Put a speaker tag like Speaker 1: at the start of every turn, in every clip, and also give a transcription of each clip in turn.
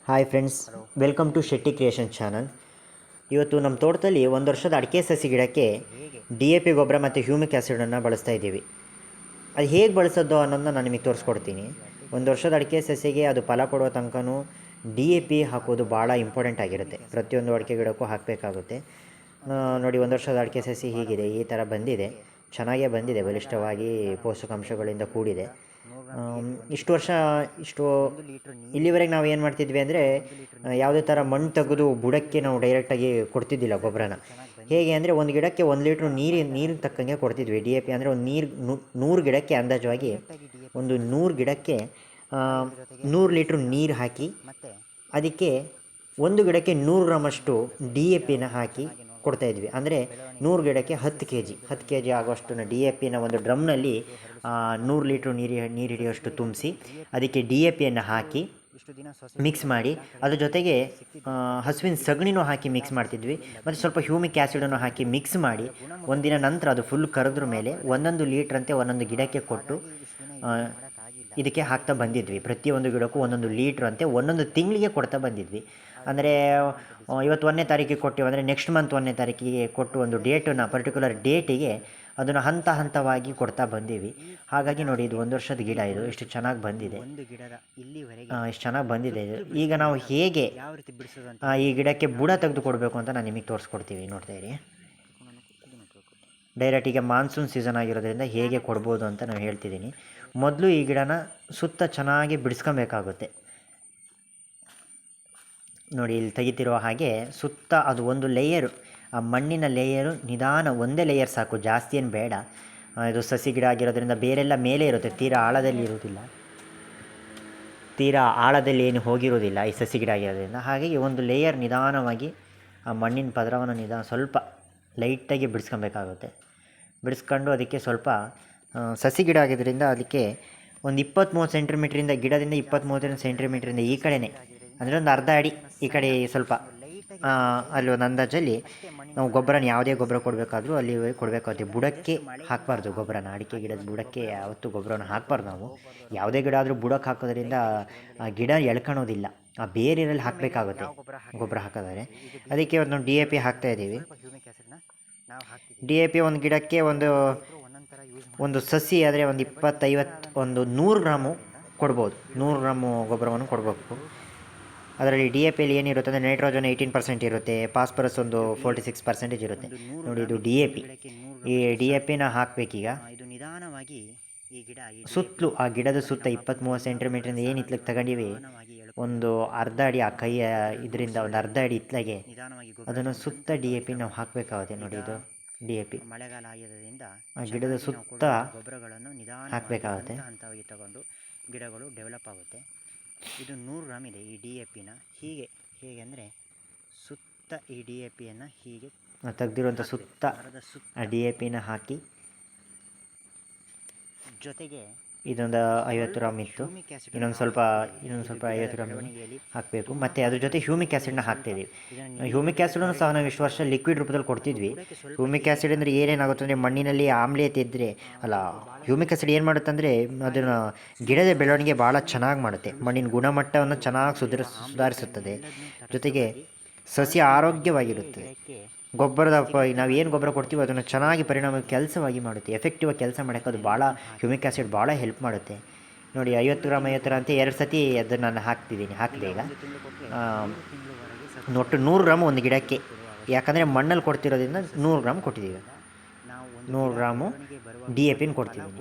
Speaker 1: Hi friends, welcome to Shetty creation channel. ಇವತ್ತು ನಮ್ಮ ತೋಟದಲ್ಲಿ ಒಂದು ವರ್ಷದ ಅಡಿಕೆ ಸಸಿ ಗಿಡಕ್ಕೆ DAP ಗೊಬ್ಬರ ಮತ್ತು ಹ್ಯೂಮಿಕ್ ಆ್ಯಸಿಡನ್ನು ಬಳಸ್ತಾ ಇದ್ದೀವಿ. ಅದು ಹೇಗೆ ಬಳಸೋದು ಅನ್ನೋದನ್ನ ನಾನು ನಿಮಗೆ ತೋರಿಸ್ಕೊಡ್ತೀನಿ. ಒಂದು ವರ್ಷದ ಅಡಿಕೆ ಸಸಿಗೆ ಅದು ಫಲ ಕೊಡೋ ತನಕನೂ DAP ಹಾಕೋದು ಭಾಳ ಇಂಪಾರ್ಟೆಂಟ್ ಆಗಿರುತ್ತೆ. ಪ್ರತಿಯೊಂದು ಅಡಿಕೆ ಗಿಡಕ್ಕೂ ಹಾಕಬೇಕಾಗುತ್ತೆ. ನೋಡಿ, ಒಂದು ವರ್ಷದ ಅಡಿಕೆ ಸಸಿ ಹೀಗಿದೆ, ಈ ಥರ ಬಂದಿದೆ, ಚೆನ್ನಾಗೇ ಬಂದಿದೆ, ಬಲಿಷ್ಠವಾಗಿ ಪೋಷಕಾಂಶಗಳಿಂದ ಕೂಡಿದೆ. ಇಷ್ಟು ವರ್ಷ ಇಲ್ಲಿವರೆಗೆ ನಾವು ಏನು ಮಾಡ್ತಿದ್ವಿ ಅಂದರೆ, ಯಾವುದೇ ಥರ ಮಣ್ಣು ತೆಗೆದು ಬುಡಕ್ಕೆ ನಾವು ಡೈರೆಕ್ಟಾಗಿ ಕೊಡ್ತಿದ್ದಿಲ್ಲ ಗೊಬ್ಬರನ. ಹೇಗೆ ಅಂದರೆ, ಒಂದು ಗಿಡಕ್ಕೆ 1 ಲೀಟ್ರ್ ನೀರಿಗೆ ತಕ್ಕಂಗೆ ಕೊಡ್ತಿದ್ವಿ. DAP ಅಂದರೆ ಒಂದು 100 ಗಿಡಕ್ಕೆ ಅಂದಾಜವಾಗಿ ಒಂದು 100 ಗಿಡಕ್ಕೆ 100 ಲೀಟ್ರ್ ನೀರು ಹಾಕಿ ಅದಕ್ಕೆ ಒಂದು ಗಿಡಕ್ಕೆ 100 ಗ್ರಾಮಷ್ಟು DAPನ ಹಾಕಿ ಕೊಡ್ತಾಯಿದ್ವಿ. ಅಂದರೆ 100 ಗಿಡಕ್ಕೆ 10 ಕೆ ಜಿ ಆಗುವಷ್ಟು DAPನ ಒಂದು ಡ್ರಮ್ನಲ್ಲಿ 100 ಲೀಟ್ರ್ ನೀರು ಹಿಡಿಯೋಷ್ಟು ತುಂಬಿಸಿ ಅದಕ್ಕೆ DAPಯನ್ನು ಹಾಕಿ ಮಿಕ್ಸ್ ಮಾಡಿ, ಅದ್ರ ಜೊತೆಗೆ ಹಸುವಿನ ಸಗಣಿನೂ ಹಾಕಿ ಮಿಕ್ಸ್ ಮಾಡ್ತಿದ್ವಿ. ಮತ್ತು ಸ್ವಲ್ಪ ಹ್ಯೂಮಿಕ್ ಆ್ಯಸಿಡನ್ನು ಹಾಕಿ ಮಿಕ್ಸ್ ಮಾಡಿ ಒಂದಿನ ನಂತರ ಅದು ಫುಲ್ ಕರೆದ್ರ ಮೇಲೆ 1 ಲೀಟ್ರಂತೆ ಒಂದೊಂದು ಗಿಡಕ್ಕೆ ಕೊಟ್ಟು ಇದಕ್ಕೆ ಹಾಕ್ತಾ ಬಂದಿದ್ವಿ. ಪ್ರತಿಯೊಂದು ಗಿಡಕ್ಕೂ 1 ಲೀಟ್ರ್ ಅಂತೆ 1 ತಿಂಗಳಿಗೆ ಕೊಡ್ತಾ ಬಂದಿದ್ವಿ. ಅಂದರೆ ಇವತ್ತು 1ನೇ ತಾರೀಕಿಗೆ ಕೊಟ್ಟಿವಿ ಅಂದರೆ ನೆಕ್ಸ್ಟ್ ಮಂತ್ 1ನೇ ತಾರೀಕಿಗೆ ಕೊಟ್ಟು ಒಂದು ಡೇಟನ್ನು, ಪರ್ಟಿಕ್ಯುಲರ್ ಡೇಟಿಗೆ ಅದನ್ನು ಹಂತವಾಗಿ ಕೊಡ್ತಾ ಬಂದೀವಿ. ಹಾಗಾಗಿ ನೋಡಿ, ಇದು 1 ವರ್ಷದ ಗಿಡ, ಇದು ಎಷ್ಟು ಚೆನ್ನಾಗಿ ಬಂದಿದೆ, ಎಷ್ಟು ಚೆನ್ನಾಗಿ ಬಂದಿದೆ. ಈಗ ನಾವು ಹೇಗೆ ಈ ಗಿಡಕ್ಕೆ ಬುಡ ತೆಗೆದು ಕೊಡಬೇಕು ಅಂತ ನಾನು ನಿಮಗೆ ತೋರಿಸ್ಕೊಡ್ತೀವಿ. ನೋಡ್ತಾ ಇರಿ. ಡೈರೆಕ್ಟ್ ಈಗ ಮಾನ್ಸೂನ್ ಸೀಸನ್ ಆಗಿರೋದ್ರಿಂದ ಹೇಗೆ ಕೊಡ್ಬೋದು ಅಂತ ನಾನು ಹೇಳ್ತಿದ್ದೀನಿ. ಮೊದಲು ಈ ಗಿಡನ ಸುತ್ತ ಚೆನ್ನಾಗಿ ಬಿಡಿಸ್ಕೊಬೇಕಾಗುತ್ತೆ. ನೋಡಿ, ಇಲ್ಲಿ ತೆಗಿತಿರೋ ಹಾಗೆ ಸುತ್ತ ಅದು ಒಂದು ಲೇಯರು, ಆ ಮಣ್ಣಿನ ಲೇಯರು ನಿಧಾನ, ಒಂದೇ ಲೇಯರ್ ಸಾಕು, ಜಾಸ್ತಿ ಏನು ಬೇಡ. ಇದು ಸಸಿ ಗಿಡ ಆಗಿರೋದ್ರಿಂದ ಬೇರೆಲ್ಲ ಮೇಲೆ ಇರುತ್ತೆ, ತೀರಾ ಆಳದಲ್ಲಿ ಏನು ಹೋಗಿರೋದಿಲ್ಲ ಈ ಸಸಿ ಗಿಡ ಆಗಿರೋದ್ರಿಂದ. ಹಾಗಾಗಿ ಒಂದು ಲೇಯರ್ ನಿಧಾನವಾಗಿ ಆ ಮಣ್ಣಿನ ಪದರವನ್ನು ಸ್ವಲ್ಪ ಲೈಟಾಗಿ ಬಿಡಿಸ್ಕೊಬೇಕಾಗುತ್ತೆ. ಬಿಡಿಸ್ಕೊಂಡು ಅದಕ್ಕೆ ಸ್ವಲ್ಪ ಸಸಿ ಗಿಡ ಆಗಿದ್ದರಿಂದ ಅದಕ್ಕೆ ಒಂದು 20-30 ಸೆಂಟಿಮೀಟ್ರಿಂದ, ಗಿಡದಿಂದ 20-30 ಸೆಂಟಿಮೀಟ್ರಿಂದ ಈ ಕಡೆನೇ, ಅಂದರೆ ಒಂದು ಅರ್ಧ ಅಡಿ ಈ ಕಡೆ ಸ್ವಲ್ಪ ಅಲ್ಲಿ ಒಂದು ಅಂದಾಜಲ್ಲಿ ನಾವು ಗೊಬ್ಬರನ, ಯಾವುದೇ ಗೊಬ್ಬರ ಕೊಡಬೇಕಾದ್ರೂ ಅಲ್ಲಿ ಕೊಡಬೇಕಾಗುತ್ತೆ. ಬುಡಕ್ಕೆ ಹಾಕಬಾರ್ದು ಗೊಬ್ಬರನ. ಅಡಿಕೆ ಗಿಡದ ಬುಡಕ್ಕೆ ಯಾವತ್ತೂ ಗೊಬ್ಬರನ ಹಾಕಬಾರ್ದು ನಾವು. ಯಾವುದೇ ಗಿಡ ಆದರೂ ಬುಡಕ್ಕೆ ಹಾಕೋದ್ರಿಂದ ಆ ಗಿಡ ಎಳ್ಕೊಳೋದಿಲ್ಲ, ಆ ಬೇರಿನಲ್ಲಿ ಹಾಕಬೇಕಾಗುತ್ತೆ ಗೊಬ್ಬರ ಹಾಕೋದಾದ್ರೆ. ಅದಕ್ಕೆ ಒಂದು DAP ಹಾಕ್ತಾಯಿದ್ದೀವಿ. DAP ಒಂದು ಗಿಡಕ್ಕೆ ಒಂದು ಸಸಿ ಆದರೆ ಒಂದು 20-50, ಒಂದು 100 ಗ್ರಾಮು ಕೊಡ್ಬೋದು. 100 ಗ್ರಾಮು ಗೊಬ್ಬರವನ್ನು ಕೊಡಬೇಕು. ಅದರಲ್ಲಿ DAPಯಲ್ಲಿ ಏನಿರುತ್ತೆ ಅಂದರೆ ನೈಟ್ರೋಜನ್ 18% ಇರುತ್ತೆ, ಫಾಸ್ಫರಸ್ ಒಂದು 46% ಇರುತ್ತೆ. ನೋಡಿ, ಇದು DAP. ಈ DAPನ ಹಾಕಬೇಕೀಗ. ಇದು ನಿಧಾನವಾಗಿ ಈ ಗಿಡ ಸುತ್ತಲೂ, ಆ ಗಿಡದ ಸುತ್ತ 20-30 ಸೆಂಟಿಮೀಟ್ರಿಂದ ಏನು ಇತ್ಲಕ್ಕೆ ತಗೊಂಡಿವಿ, ಒಂದು ಅರ್ಧ ಅಡಿ ಆ ಕೈಯ ಇದರಿಂದ ಒಂದು ಅರ್ಧ ಅಡಿ ಇತ್ಲಾಗೆ ಅದನ್ನು ಸುತ್ತ DAP ನಾವು ಹಾಕಬೇಕಾಗುತ್ತೆ. ನೋಡಿ, ಇದು DAP ಮಳೆಗಾಲ ಆಗಿರೋದ್ರಿಂದ ಆ ಗಿಡದ ಸುತ್ತ ಗೊಬ್ಬರಗಳನ್ನು ನಿಧಾನ ಹಾಕಬೇಕಾಗುತ್ತೆ. ಹಂತವಾಗಿ ತಗೊಂಡು ಗಿಡಗಳು ಡೆವಲಪ್ ಆಗುತ್ತೆ. ಇದು 100 ಗ್ರಾಮ್ ಇದೆ ಈ DAPನ. ಹೇಗೆ ಅಂದರೆ ಸುತ್ತ ಈ DAPಯನ್ನು ಹೀಗೆ ತೆಗೆದಿರುವಂಥ ಸುತ್ತ ಆ DAPನ ಹಾಕಿ, ಜೊತೆಗೆ ಇದೊಂದು 50 ಗ್ರಾಮ್ ಇತ್ತು, ಇನ್ನೊಂದು ಸ್ವಲ್ಪ 50 ಗ್ರಾಮ್ ಹಾಕಬೇಕು. ಮತ್ತು ಅದ್ರ ಜೊತೆ ಹ್ಯೂಮಿಕ್ ಆ್ಯಸಿಡ್ನ ಹಾಕ್ತಿದ್ದೀವಿ. ಹ್ಯೂಮಿಕ್ ಆ್ಯಸಿಡನ್ನು ಸಹ ನಾವು ಇಷ್ಟು ವರ್ಷ ಲಿಕ್ವಿಡ್ ರೂಪದಲ್ಲಿ ಕೊಡ್ತಿದ್ವಿ. ಹ್ಯೂಮಿಕ್ ಆ್ಯಸಿಡ್ ಅಂದರೆ ಏನೇನಾಗುತ್ತೆ ಅಂದರೆ, ಮಣ್ಣಿನಲ್ಲಿ ಆಮ್ಲೀಯತೆ ಇದ್ದರೆ, ಹ್ಯೂಮಿಕ್ ಆ್ಯಸಿಡ್ ಏನು ಮಾಡುತ್ತೆ ಅಂದರೆ ಅದನ್ನು ಗಿಡದ ಬೆಳವಣಿಗೆ ಭಾಳ ಚೆನ್ನಾಗಿ ಮಾಡುತ್ತೆ. ಮಣ್ಣಿನ ಗುಣಮಟ್ಟವನ್ನು ಚೆನ್ನಾಗಿ ಸುಧಾರಿಸುತ್ತದೆ. ಜೊತೆಗೆ ಸಸಿ ಆರೋಗ್ಯವಾಗಿರುತ್ತದೆ. ಗೊಬ್ಬರದ ನಾವು ಏನು ಗೊಬ್ಬರ ಕೊಡ್ತೀವೋ ಅದನ್ನು ಚೆನ್ನಾಗಿ ಕೆಲಸವಾಗಿ ಮಾಡುತ್ತೆ. ಎಫೆಕ್ಟಿವ್ ಆಗಿ ಕೆಲಸ ಮಾಡೋಕ್ಕೆ ಅದು ಭಾಳ, ಹ್ಯೂಮಿಕ್ ಆ್ಯಸಿಡ್ ಭಾಳ ಹೆಲ್ಪ್ ಮಾಡುತ್ತೆ. ನೋಡಿ, 50 ಗ್ರಾಮ್ ಅಂತ 2 ಸತಿ ಅದನ್ನು ನಾನು ಹಾಕಿದೆ ಈಗ. ಒಟ್ಟು 100 ಗ್ರಾಮ್ ಒಂದು ಗಿಡಕ್ಕೆ, ಯಾಕಂದರೆ ಮಣ್ಣಲ್ಲಿ ಕೊಡ್ತಿರೋದ್ರಿಂದ 100 ಗ್ರಾಮ್ ಕೊಟ್ಟಿದ್ದೀವಿ. 100 ಗ್ರಾಮು DAPನ ಕೊಡ್ತಿದ್ದೀನಿ.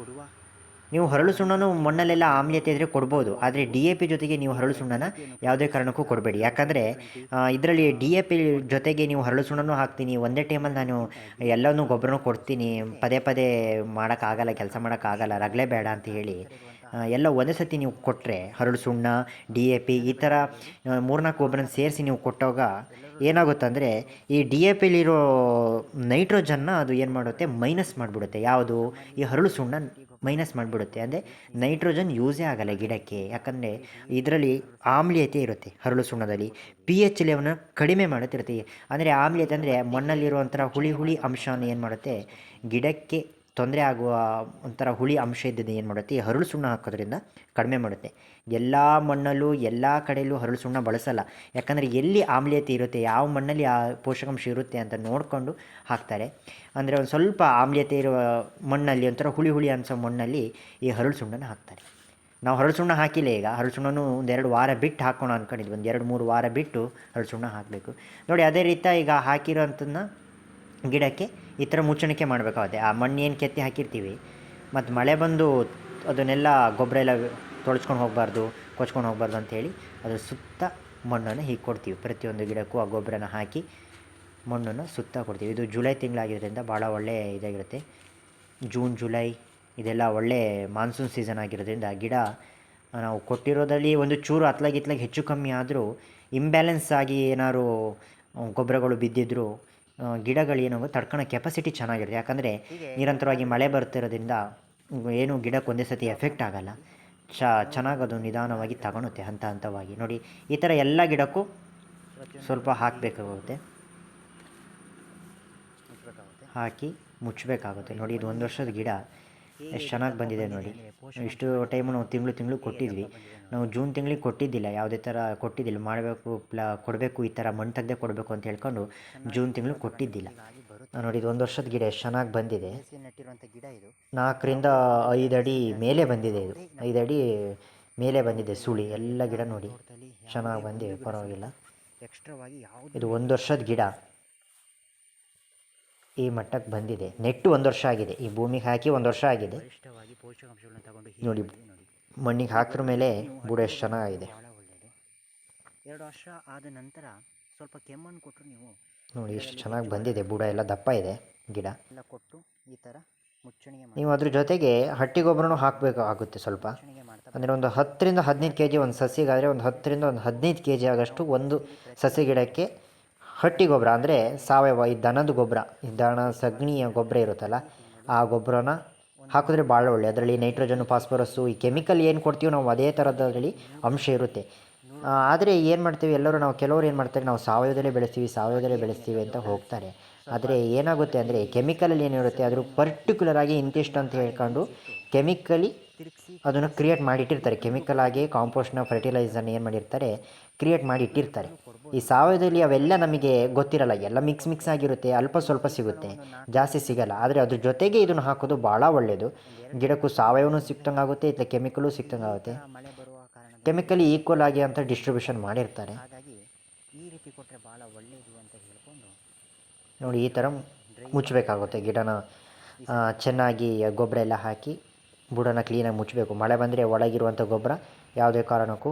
Speaker 1: ನೀವು ಹರಳು ಸುಣ್ಣನೂ ಮಣ್ಣಲ್ಲೆಲ್ಲ ಆಮ್ಲೀಯತೆ ಇದ್ದರೆ ಕೊಡ್ಬೋದು, ಆದರೆ DAP ಜೊತೆಗೆ ನೀವು ಹರಳು ಸುಣ್ಣನ ಯಾವುದೇ ಕಾರಣಕ್ಕೂ ಕೊಡಬೇಡಿ. ಯಾಕಂದರೆ ಇದರಲ್ಲಿ DAP ಜೊತೆಗೆ ನೀವು ಹರಳು ಸುಣ್ಣನೂ ಹಾಕ್ತೀನಿ, ಒಂದೇ ಟೈಮಲ್ಲಿ ನಾನು ಎಲ್ಲನೂ ಗೊಬ್ಬರನೂ ಕೊಡ್ತೀನಿ, ಪದೇ ಮಾಡೋಕ್ಕಾಗಲ್ಲ, ಕೆಲಸ ಮಾಡೋಕ್ಕಾಗಲ್ಲ, ರಗಳೆ ಬೇಡ ಅಂತ ಹೇಳಿ ಎಲ್ಲ ಒಂದೇ ಸತಿ ನೀವು ಕೊಟ್ಟರೆ, ಹರಳು ಸುಣ್ಣ, DAP ಈ ಥರ 3-4 ಗೊಬ್ಬರನ ಸೇರಿಸಿ ನೀವು ಕೊಟ್ಟಾಗ ಏನಾಗುತ್ತಂದರೆ, ಈ DAPಲಿರೋ ನೈಟ್ರೋಜನ್ನ ಅದು ಏನು ಮಾಡುತ್ತೆ, ಮೈನಸ್ ಮಾಡಿಬಿಡುತ್ತೆ. ಯಾವುದು, ಈ ಹರಳು ಸುಣ್ಣ ಮೈನಸ್ ಮಾಡಿಬಿಡುತ್ತೆ. ಅಂದರೆ ನೈಟ್ರೋಜನ್ ಯೂಸೇ ಆಗಲ್ಲ ಗಿಡಕ್ಕೆ. ಯಾಕಂದರೆ ಇದರಲ್ಲಿ ಆಮ್ಲೀಯತೆ ಇರುತ್ತೆ. ಹರಳು ಸುಣ್ಣದಲ್ಲಿ pH ಲೆವೆಲ್ನ ಕಡಿಮೆ ಮಾಡುತ್ತಿರುತ್ತೆ. ಅಂದರೆ ಆಮ್ಲೀಯತೆ ಅಂದರೆ ಮಣ್ಣಲ್ಲಿರುವಂಥ ಹುಳಿ ಅಂಶವನ್ನು ಏನು ಮಾಡುತ್ತೆ, ಗಿಡಕ್ಕೆ ತೊಂದರೆ ಆಗುವ ಒಂಥರ ಹುಳಿ ಅಂಶ ಇದ್ದಿದ್ದು ಏನು ಮಾಡುತ್ತೆ, ಈ ಹರಳು ಸುಣ್ಣ ಹಾಕೋದ್ರಿಂದ ಕಡಿಮೆ ಮಾಡುತ್ತೆ. ಎಲ್ಲ ಮಣ್ಣಲ್ಲೂ ಎಲ್ಲ ಕಡೆಯಲ್ಲೂ ಹರಳು ಸುಣ್ಣ ಬಳಸಲ್ಲ, ಯಾಕಂದರೆ ಎಲ್ಲಿ ಆಮ್ಲೀಯತೆ ಇರುತ್ತೆ, ಯಾವ ಮಣ್ಣಲ್ಲಿ ಆ ಪೋಷಕಾಂಶ ಇರುತ್ತೆ ಅಂತ ನೋಡಿಕೊಂಡು ಹಾಕ್ತಾರೆ. ಅಂದರೆ ಒಂದು ಸ್ವಲ್ಪ ಆಮ್ಲೀಯತೆ ಇರುವ ಮಣ್ಣಲ್ಲಿ, ಒಂಥರ ಹುಳಿ ಹುಳಿ ಅನಿಸೋ ಮಣ್ಣಲ್ಲಿ ಈ ಹರಳು ಸುಣ್ಣನ ಹಾಕ್ತಾರೆ. ನಾವು ಹರಳು ಸುಣ್ಣ ಹಾಕಿಲ್ಲ. ಈಗ ಹರಳು ಸುಣ್ಣನೂ 1-2 ವಾರ ಬಿಟ್ಟು ಹಾಕೋಣ ಅಂದ್ಕೊಂಡಿದ್ವಿ. 1-2-3 ವಾರ ಬಿಟ್ಟು ಹರಳು ಸುಣ್ಣ ಹಾಕಬೇಕು. ನೋಡಿ, ಅದೇ ರೀತಿ ಈಗ ಹಾಕಿರೋಂಥದ್ದನ್ನ ಗಿಡಕ್ಕೆ ಈ ಥರ ಮುಚ್ಚಣಿಕೆ ಮಾಡಬೇಕಾಗುತ್ತೆ. ಆ ಮಣ್ಣು ಏನು ಕೆತ್ತಿ ಹಾಕಿರ್ತೀವಿ, ಮತ್ತು ಮಳೆ ಬಂದು ಅದನ್ನೆಲ್ಲ ಗೊಬ್ಬರ ಎಲ್ಲ ತೊಳ್ಸ್ಕೊಂಡು ಹೋಗಬಾರ್ದು, ಕೊಚ್ಕೊಂಡು ಹೋಗಬಾರ್ದು ಅಂಥೇಳಿ ಅದ್ರ ಸುತ್ತ ಮಣ್ಣನ್ನು ಹೀಗೆ ಕೊಡ್ತೀವಿ. ಪ್ರತಿಯೊಂದು ಗಿಡಕ್ಕೂ ಆ ಗೊಬ್ಬರನ ಹಾಕಿ ಮಣ್ಣನ್ನು ಸುತ್ತ ಕೊಡ್ತೀವಿ. ಇದು ಜುಲೈ ತಿಂಗಳಾಗಿರೋದ್ರಿಂದ ಭಾಳ ಒಳ್ಳೆಯ ಇದಾಗಿರುತ್ತೆ. ಜೂನ್ ಜುಲೈ ಇದೆಲ್ಲ ಒಳ್ಳೆ ಮಾನ್ಸೂನ್ ಸೀಸನ್ ಆಗಿರೋದ್ರಿಂದ ಗಿಡ ನಾವು ಕೊಟ್ಟಿರೋದ್ರಲ್ಲಿ ಒಂದು ಚೂರು ಅತ್ಲಾಗಿತ್ಲಾಗಿ ಹೆಚ್ಚು ಕಮ್ಮಿ ಆದರೂ, ಇಂಬ್ಯಾಲೆನ್ಸ್ ಆಗಿ ಏನಾದ್ರು ಗೊಬ್ಬರಗಳು ಬಿದ್ದಿದ್ದರೂ ಗಿಡಗಳು ಏನೋ ತಡ್ಕೊಳ್ಳೋ ಕೆಪಾಸಿಟಿ ಚೆನ್ನಾಗಿರುತ್ತೆ. ಯಾಕಂದರೆ ನಿರಂತರವಾಗಿ ಮಳೆ ಬರ್ತಿರೋದ್ರಿಂದ ಏನು ಗಿಡಕ್ಕೆ ಒಂದೇ ಸತಿ ಎಫೆಕ್ಟ್ ಆಗೋಲ್ಲ. ಚೆನ್ನಾಗಿ ಅದು ನಿಧಾನವಾಗಿ ತಗೊಳುತ್ತೆ ಹಂತ ಹಂತವಾಗಿ. ನೋಡಿ, ಈ ಥರ ಎಲ್ಲ ಗಿಡಕ್ಕೂ ಸ್ವಲ್ಪ ಹಾಕಬೇಕಾಗುತ್ತೆ, ಹಾಕಿ ಮುಚ್ಚಬೇಕಾಗುತ್ತೆ. ನೋಡಿ, ಇದು 1 ವರ್ಷದ ಗಿಡ ಎಷ್ಟು ಚೆನ್ನಾಗಿ ಬಂದಿದೆ ನೋಡಿ. ಇಷ್ಟು ಟೈಮು ನಾವು ತಿಂಗಳು ಕೊಟ್ಟಿದ್ವಿ. ನಾವು ಜೂನ್ ತಿಂಗಳಿಗೆ ಕೊಟ್ಟಿದ್ದಿಲ್ಲ, ಯಾವುದೇ ಥರ ಕೊಟ್ಟಿದ್ದಿಲ್ಲ. ಮಾಡಬೇಕು ಕೊಡಬೇಕು, ಈ ಥರ ಮಣ್ಣು ತೆಗೆದೇ ಕೊಡಬೇಕು ಅಂತ ಹೇಳ್ಕೊಂಡು ಜೂನ್ ತಿಂಗಳು ಕೊಟ್ಟಿದ್ದಿಲ್ಲ. ನೋಡಿ, ಇದು 1 ವರ್ಷದ ಗಿಡ ಎಷ್ಟು ಚೆನ್ನಾಗಿ ಬಂದಿದೆ. ನೆಟ್ಟಿರುವಂಥ ಗಿಡ ಇದು 4-5 ಅಡಿ ಮೇಲೆ ಬಂದಿದೆ. ಇದು 5 ಅಡಿ ಮೇಲೆ ಬಂದಿದೆ ಸುಳಿ ಎಲ್ಲ ಗಿಡ. ನೋಡಿ, ಚೆನ್ನಾಗಿ ಬಂದಿದೆ, ಪರವಾಗಿಲ್ಲ. ಇದು 1 ವರ್ಷದ ಗಿಡ ಈ ಮಟ್ಟಕ್ಕೆ ಬಂದಿದೆ. ನೆಟ್ಟು 1 ವರ್ಷ ಆಗಿದೆ, ಈ ಭೂಮಿಗೆ ಹಾಕಿ 1 ವರ್ಷ ಆಗಿದೆ. ನೋಡಿ, ಮಣ್ಣಿಗೆ ಹಾಕಿದ ಮೇಲೆ ಬುಡ ಎಷ್ಟು ಚೆನ್ನಾಗಿದೆ. 2 ವರ್ಷ ಆದ ನಂತರ ಸ್ವಲ್ಪ ಕೆಮ್ಮಣ್ಣು ಕೊಟ್ಟರು ನೀವು ನೋಡಿ, ಎಷ್ಟು ಚೆನ್ನಾಗಿ ಬಂದಿದೆ. ಬುಡ ಎಲ್ಲ ದಪ್ಪ ಇದೆ ಗಿಡ ಎಲ್ಲ ಕೊಟ್ಟು ಈ ಥರ ಮುಚ್ಚಣಿಗೆ ನೀವು ಅದ್ರ ಜೊತೆಗೆ ಹಟ್ಟಿ ಗೊಬ್ಬರನೂ ಹಾಕಬೇಕಾಗುತ್ತೆ ಸ್ವಲ್ಪ. ಅಂದರೆ ಒಂದು 10-15 kg ಒಂದು ಸಸಿಗಾದರೆ, ಒಂದು 10-15 kg ಆಗೋಷ್ಟು ಒಂದು ಸಸಿ ಗಿಡಕ್ಕೆ ಹಟ್ಟಿ ಗೊಬ್ಬರ, ಅಂದರೆ ಸಾವಯವ ಈ ದನದ ಗೊಬ್ಬರ, ಈ ದನ ಸಗಣಿಯ ಗೊಬ್ಬರ ಇರುತ್ತಲ್ಲ, ಆ ಗೊಬ್ಬರನ ಹಾಕಿದ್ರೆ ಭಾಳ ಒಳ್ಳೆ. ಅದರಲ್ಲಿ ನೈಟ್ರೋಜನ್ನು, ಫಾಸ್ಫರಸ್ಸು, ಈ ಕೆಮಿಕಲ್ ಏನು ಕೊಡ್ತೀವಿ ನಾವು ಅದೇ ಥರದಲ್ಲಿ ಅಂಶ ಇರುತ್ತೆ. ಆದರೆ ಏನು ಮಾಡ್ತೀವಿ ಕೆಲವರು ಏನು ಮಾಡ್ತಾರೆ, ನಾವು ಸಾವಯವದಲ್ಲೇ ಬೆಳೆಸ್ತೀವಿ ಅಂತ ಹೋಗ್ತಾರೆ. ಆದರೆ ಏನಾಗುತ್ತೆ ಅಂದರೆ, ಕೆಮಿಕಲಲ್ಲಿ ಏನಿರುತ್ತೆ ಅದ್ರ ಪರ್ಟಿಕ್ಯುಲರಾಗಿ ಇಂತಿಷ್ಟು ಅಂತ ಹೇಳ್ಕೊಂಡು ಕೆಮಿಕಲಿ ಅದನ್ನು ಕ್ರಿಯೇಟ್ ಮಾಡಿಟ್ಟಿರ್ತಾರೆ. ಕೆಮಿಕಲ್ ಆಗಿ ಕಾಂಪೋಸ್ಟ್ನ ಫರ್ಟಿಲೈಸರ್ನ ಏನು ಮಾಡಿರ್ತಾರೆ, ಕ್ರಿಯೇಟ್ ಮಾಡಿ ಇಟ್ಟಿರ್ತಾರೆ. ಈ ಸಾವಯವದಲ್ಲಿ ಅವೆಲ್ಲ ನಮಗೆ ಗೊತ್ತಿರಲ್ಲ, ಎಲ್ಲ ಮಿಕ್ಸ್ ಆಗಿರುತ್ತೆ, ಅಲ್ಪ ಸ್ವಲ್ಪ ಸಿಗುತ್ತೆ, ಜಾಸ್ತಿ ಸಿಗಲ್ಲ. ಆದರೆ ಅದ್ರ ಜೊತೆಗೆ ಇದನ್ನು ಹಾಕೋದು ಭಾಳ ಒಳ್ಳೆಯದು. ಗಿಡಕ್ಕೂ ಸಾವಯವನೂ ಸಿಕ್ತಂಗಾಗುತ್ತೆ, ಇಲ್ಲ ಕೆಮಿಕಲು ಸಿಕ್ತಂಗಾಗುತ್ತೆ. ಕೆಮಿಕಲಿ ಈಕ್ವಲ್ ಆಗಿ ಅಂತ ಡಿಸ್ಟ್ರಿಬ್ಯೂಷನ್ ಮಾಡಿರ್ತಾರೆ. ಹಾಗಾಗಿ ಈ ರೀತಿ ಕೊಟ್ಟರೆ ಭಾಳ ಒಳ್ಳೆಯದು ಅಂತ ಹೇಳ್ಕೊಂಡು ನೋಡಿ, ಈ ಥರ ಮುಚ್ಚಬೇಕಾಗುತ್ತೆ ಗಿಡನ. ಚೆನ್ನಾಗಿ ಗೊಬ್ಬರ ಎಲ್ಲ ಹಾಕಿ ಬುಡನ ಕ್ಲೀನಾಗಿ ಮುಚ್ಚಬೇಕು. ಮಳೆ ಬಂದರೆ ಒಳಗಿರುವಂಥ ಗೊಬ್ಬರ ಯಾವುದೇ ಕಾರಣಕ್ಕೂ